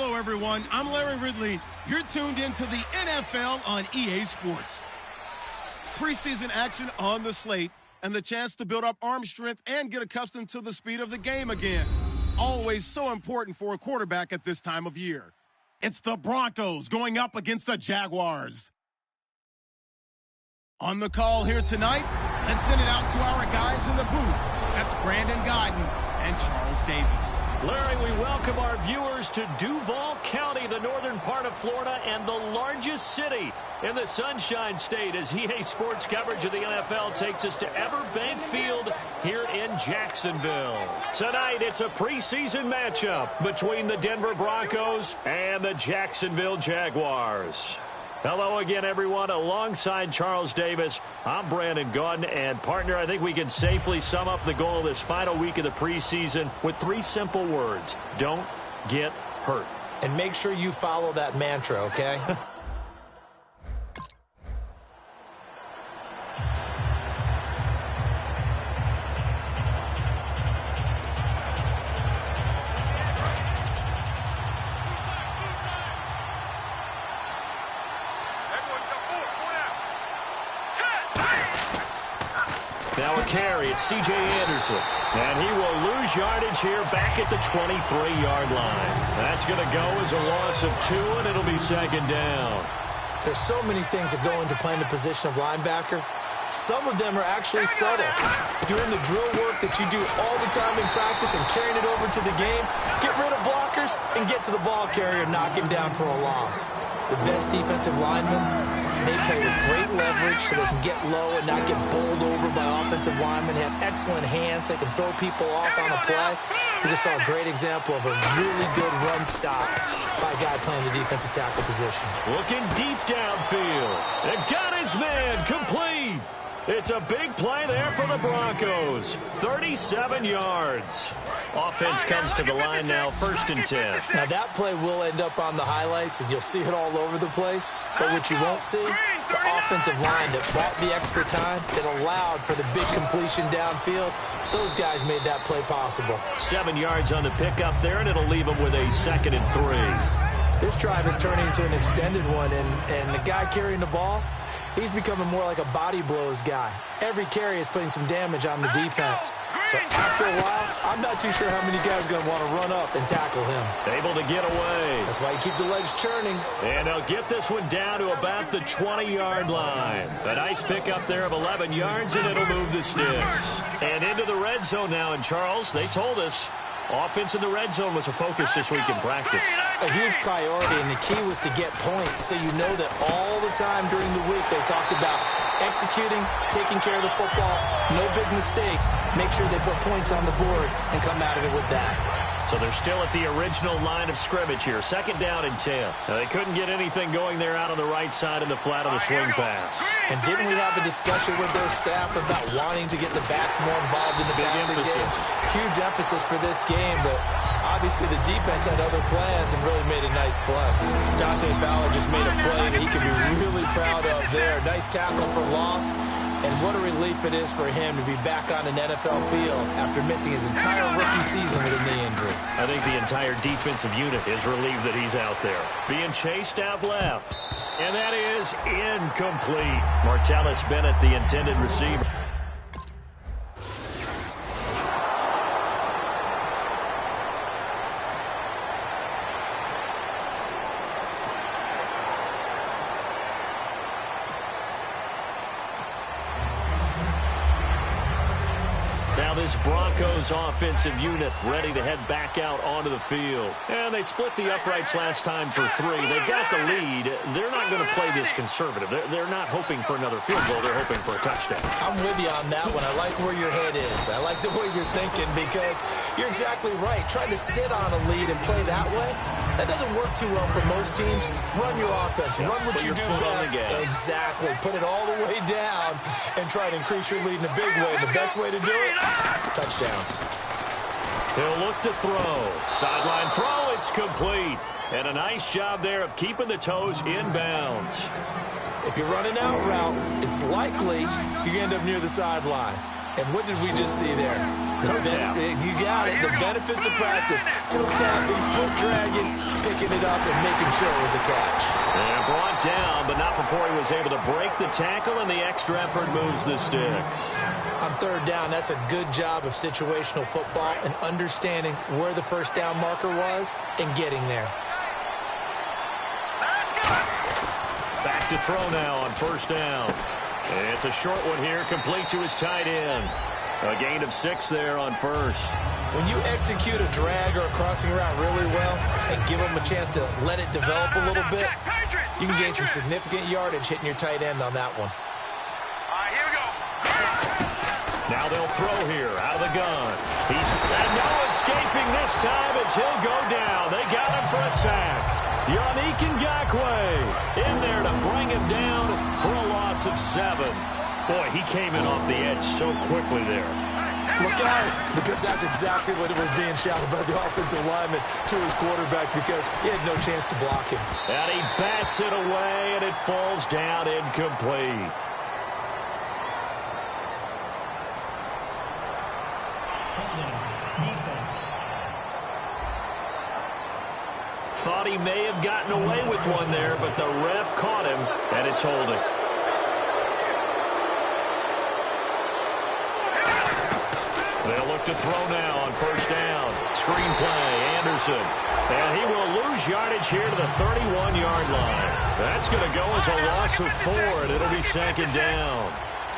Hello, everyone. I'm Larry Ridley. You're tuned into the NFL on EA Sports. Preseason action on the slate and the chance to build up arm strength and get accustomed to the speed of the game again. Always so important for a quarterback at this time of year. It's the Broncos going up against the Jaguars. On the call here tonight, let's send it out to our guys in the booth. That's Brandon Guyton and Charles Davis. Larry, we welcome our viewers to Duval County, the northern part of Florida, and the largest city in the Sunshine State, as EA Sports coverage of the NFL takes us to Everbank Field here in Jacksonville. Tonight, it's a preseason matchup between the Denver Broncos and the Jacksonville Jaguars. Hello again, everyone. Alongside Charles Davis, I'm Brandon Guyton. And, partner, I think we can safely sum up the goal of this final week of the preseason with 3 simple words. Don't get hurt. And make sure you follow that mantra, okay? Now a carry, it's C.J. Anderson. And he will lose yardage here back at the 23-yard line. That's going to go as a loss of 2, and it'll be second down. There's so many things that go into playing the position of linebacker. Some of them are actually subtle. Doing the drill work that you do all the time in practice and carrying it over to the game. Get rid of blockers and get to the ball carrier and knock him down for a loss. The best defensive linemen, they play with great leverage so they can get low and not get bowled over by offensive linemen. They have excellent hands. They can throw people off on a play. We just saw a great example of a really good run stop by a guy playing the defensive tackle position. Looking deep downfield. And got his man complete. It's a big play there for the Broncos. 37 yards. Offense comes to the line now, 1st and 10. Now that play will end up on the highlights, and you'll see it all over the place. But what you won't see, the offensive line that bought the extra time, that allowed for the big completion downfield, those guys made that play possible. 7 yards on the pickup there, and it'll leave them with a 2nd and 3. This drive is turning into an extended one, and the guy carrying the ball, he's becoming more like a body blows guy. Every carry is putting some damage on the defense. So after a while, I'm not too sure how many guys are going to want to run up and tackle him. Able to get away. That's why you keep the legs churning. And they'll get this one down to about the 20-yard line. A nice pickup there of 11 yards, and it'll move the sticks. And into the red zone now. And, Charles, they told us offense in the red zone was a focus this week in practice. A huge priority, and the key was to get points. So you know that all the time during the week they talked about executing, taking care of the football, no big mistakes. Make sure they put points on the board and come out of it with that. So they're still at the original line of scrimmage here. 2nd down and 10. Now, they couldn't get anything going there out on the right side in the flat of the swing pass. And didn't we have a discussion with their staff about wanting to get the backs more involved in the passing game? Huge emphasis for this game, but obviously the defense had other plans and really made a nice play. Dante Fowler just made a play that he can be really proud of there. Nice tackle for loss. And what a relief it is for him to be back on an NFL field after missing his entire rookie season with a knee injury. I think the entire defensive unit is relieved that he's out there. Being chased out left. And that is incomplete. Martellus Bennett, the intended receiver. Now this Broncos offensive unit ready to head back out onto the field. And they split the uprights last time for 3. They've got the lead. They're not going to play this conservative. They're not hoping for another field goal. They're hoping for a touchdown. I'm with you on that one. I like where your head is. I like the way you're thinking because you're exactly right. Trying to sit on a lead and play that way, that doesn't work too well for most teams. Run your offense. Run what you do best. Exactly. Put it all the way down and try to increase your lead in a big way. And the best way to do it, touchdowns. He'll look to throw. Sideline throw. It's complete. And a nice job there of keeping the toes inbounds. If you're running out route, it's likely you're going to end up near the sideline. And what did we just see there? You got it. The benefits of practice. Toe tapping, foot dragging, picking it up, and making sure it was a catch. And brought down, but not before he was able to break the tackle, and the extra effort moves the sticks. On third down, that's a good job of situational football and understanding where the first down marker was and getting there. Back to throw now on first down. It's a short one here, complete to his tight end. A gain of 6 there on first. When you execute a drag or a crossing route really well and give them a chance to let it develop a little bit, you can gain some significant yardage hitting your tight end on that one. Here we go. Now they'll throw here out of the gun. And no escaping this time as he'll go down. They got him for a sack. Yannick Ngakoue in there to bring him down for a loss of 7. Boy, he came in off the edge so quickly there. Look out, because that's exactly what it was being shouted by the offensive lineman to his quarterback because he had no chance to block him. And he bats it away, and it falls down incomplete. Thought he may have gotten away with one there, but the ref caught him, and it's holding. They'll look to throw now on first down. Screen play, Anderson. And he will lose yardage here to the 31-yard line. That's going to go as a loss of 4, and it'll be second down.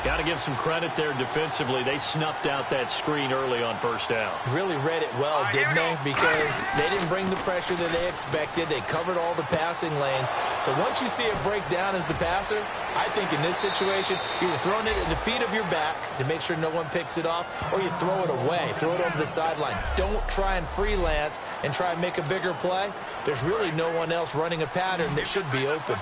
Got to give some credit there defensively. They snuffed out that screen early on first down. Really read it well, didn't they? Because they didn't bring the pressure that they expected. They covered all the passing lanes. So once you see it break down as the passer, I think in this situation, you're either throwing it at the feet of your back to make sure no one picks it off, or you throw it away, throw it over the sideline. Don't try and freelance and try and make a bigger play. There's really no one else running a pattern that should be open.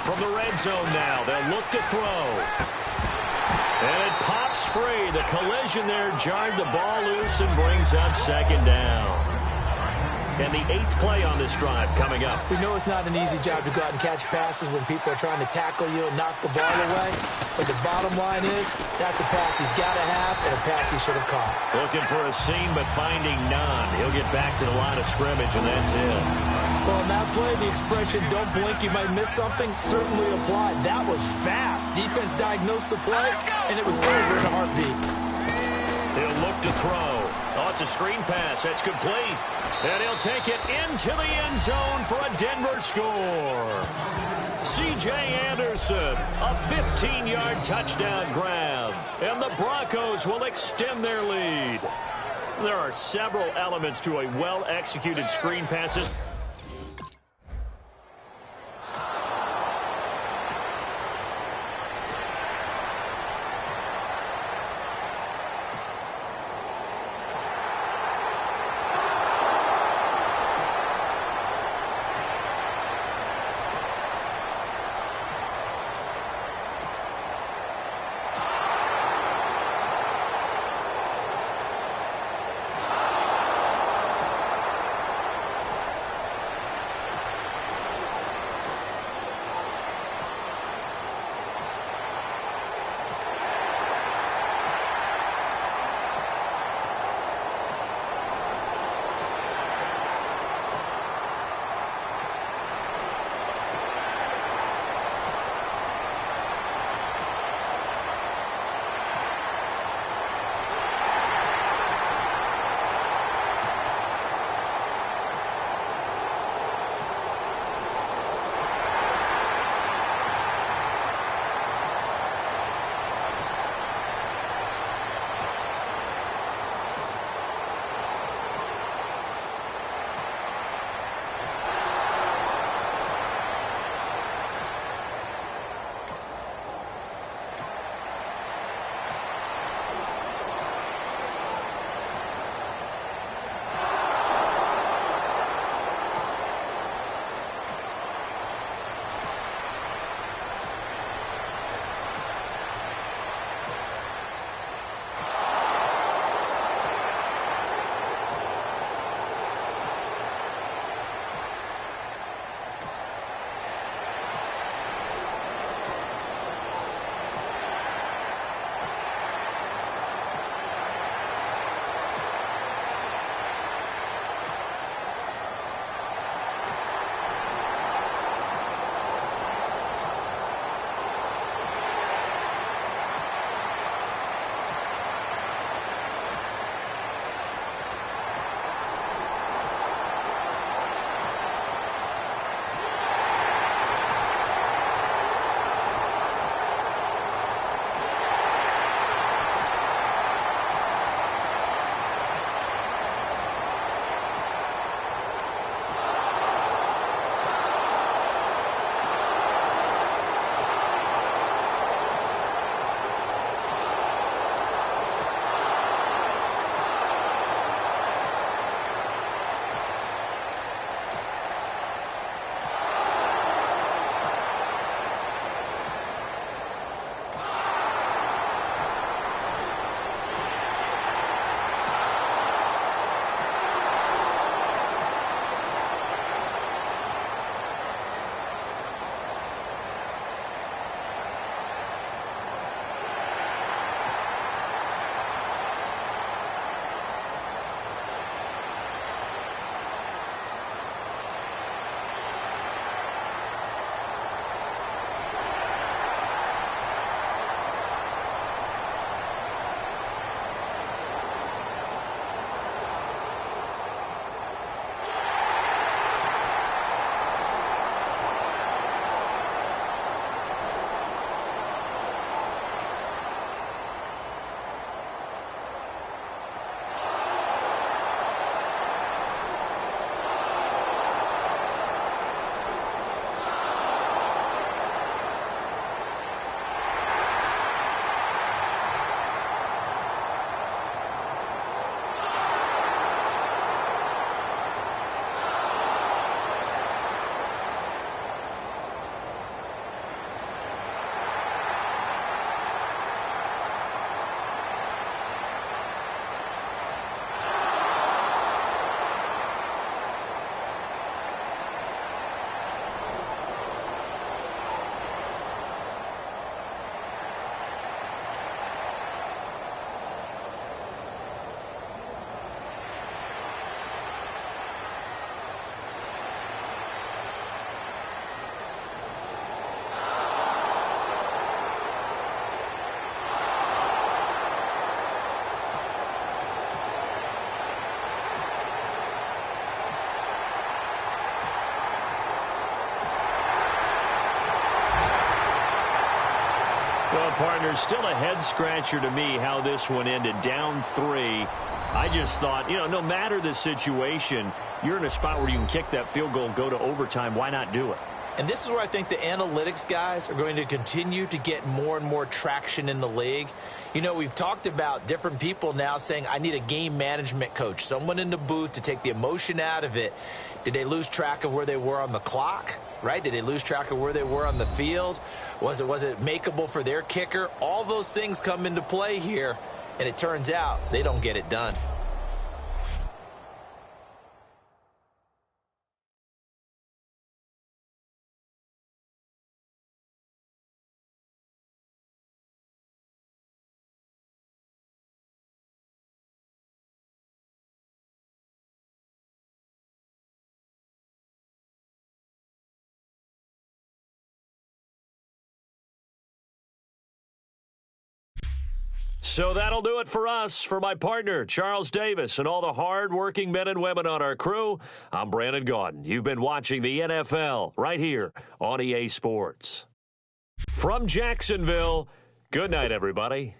From the red zone now, they'll look to throw. And it pops free. The collision there jarred the ball loose and brings up second down. And the 8th play on this drive coming up. We know it's not an easy job to go out and catch passes when people are trying to tackle you and knock the ball away. But the bottom line is, that's a pass he's got to have and a pass he should have caught. Looking for a seam, but finding none. He'll get back to the line of scrimmage, and that's it. Well, on that play, the expression, don't blink, you might miss something, certainly applied. That was fast. Defense diagnosed the play, and it was over in a heartbeat. He'll look to throw. Oh, it's a screen pass. That's complete. And he'll take it into the end zone for a Denver score. C.J. Anderson, a 15-yard touchdown grab. And the Broncos will extend their lead. There are several elements to a well-executed screen passes. partner. Still a head-scratcher to me how this one ended, down 3. I just thought, no matter the situation, you're in a spot where you can kick that field goal, go to overtime. Why not do it? And this is where I think the analytics guys are going to continue to get more and more traction in the league. We've talked about different people now saying, I need a game management coach, someone in the booth to take the emotion out of it. Did they lose track of where they were on the clock, right? Did they lose track of where they were on the field? Was it makeable for their kicker? All those things come into play here, and it turns out they don't get it done. So that'll do it for us. For my partner, Charles Davis, and all the hard-working men and women on our crew, I'm Brandon Gaudin. You've been watching the NFL right here on EA Sports. From Jacksonville, good night, everybody.